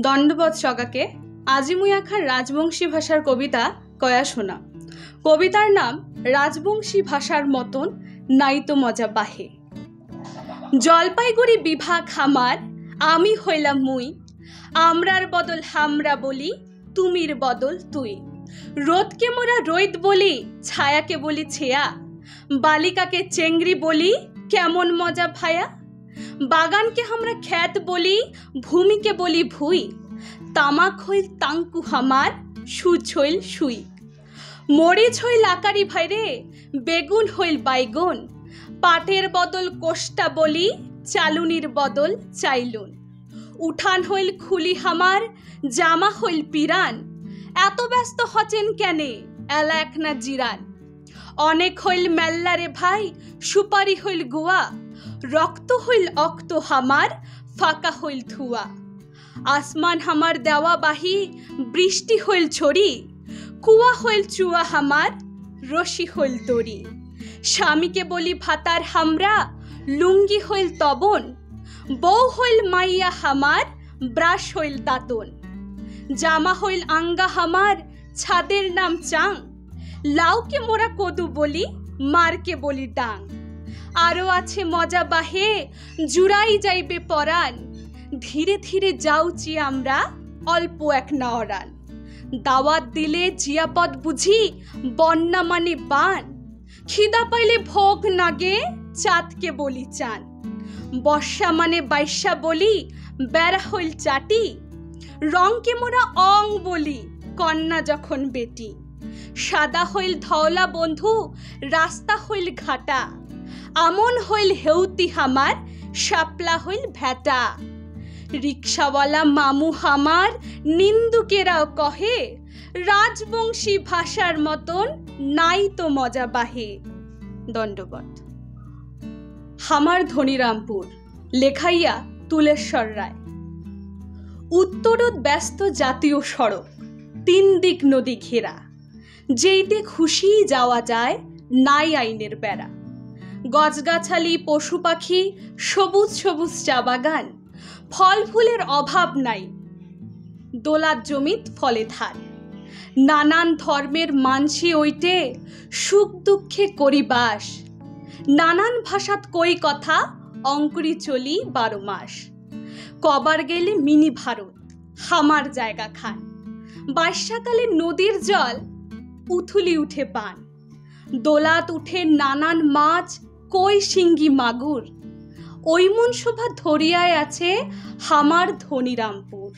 দণ্ডবত সগাকে আজিমুই আখার রাজবংশী ভাষার কবিতা কয়া শোনা। কবিতার নাম রাজবংশী ভাষার মতন নাইতো মজা বাহে। জলপাইগুড়ি বিভাগ হামার, আমি হইলাম মুই, আমরার বদল হামরা বলি, তুমির বদল তুই। রোদকে মোরা রৈদ বলি, ছায়াকে বলি ছেয়া, বালিকাকে চেংড়ি বলি, কেমন মজা ভায়া। বাগানকে আমরা খ্যাত বলি, ভূমিকে বলি ভুই, তামাক হইল তাঙ্কু হামার, সুচ হইল সুই। মরিচ হইল আকারি ভাইরে, বেগুন হইল বাইগুন, পাটের বদল কোষ্টা বলি, চালুনির বদল চাইলুন। উঠান হইল খুলি হামার, জামা হইল পিরান, এত ব্যস্ত হচেন কেনে, এলা এক না জিরান। অনেক হইল মেল্লারে ভাই, সুপারি হইল গুয়া, রক্ত হইল অক্ত হামার, ফাঁকা হইল ধুয়া। আসমান হামার দেওয়া বাহি, বৃষ্টি হইল ছড়ি, কুয়া হইল চুয়া হামার, রশি হইল তরি। স্বামীকে বলি ভাতার হামরা, লুঙ্গি হইল তবন, বউ হইল মাইয়া হামার, ব্রাশ হইল দাতন। জামা হইল আঙ্গা হামার, ছাদের নাম চাং, লাউকে মোরা কদু বলি, মারকে বলি ডাং। আরো আছে মজা বাহে, জুড়াই যাইবে পরাণ, ধীরে ধীরে যাউচি আমরা, অল্প এক নাওরান। দাওয়াত দিলে জিয়াপদ বুঝি, বন্যা মানে বান, খিদা পাইলে ভোগ নাগে, চাঁদকে বলি চান। বর্ষা মানে বাইশা বলি, বেড়া হইল চাটি, রংকে মোরা অং বলি, কন্যা যখন বেটি। সাদা হইল ধওলা বন্ধু, রাস্তা হইল ঘাটা, আমন হইল হেউতি হামার, শাপলা হইল ভেটা। রিক্সাওয়ালা মামু হামার, নিন্দুকেরাও কহে, রাজবংশী ভাষার মতন নাই তো মজা বাহে। দণ্ডবত। হামার ধনিরামপুর, লেখাইয়া তুলেশ্বর রায়। উত্তরত ব্যস্ত জাতীয় সড়ক, তিন দিক নদী ঘেরা, যেইতে খুশি যাওয়া যায়, নাই আইনের বেড়া। গছগাছালি, পশু পাখি, সবুজ সবুজ চা বাগান, ফল ফুলের অভাব নাই, দোলার জমিত ফলে ধান। নানান ধর্মের মানসি ওইটে, সুখ দুঃখে করি বাস, নানান ভাষাত কই কথা, অঙ্কুরি চলি 12 মাস। কবার গেলে মিনি ভারত, হামার জায়গা খান, বর্ষাকালে নদীর জল, উথুলি উঠে পান। দোলাত উঠে নানান মাছ, কই শিঙ্গি মাগুর, ওইমন শোভা ধরিয়ায় আছে হামার ধনিরামপুর।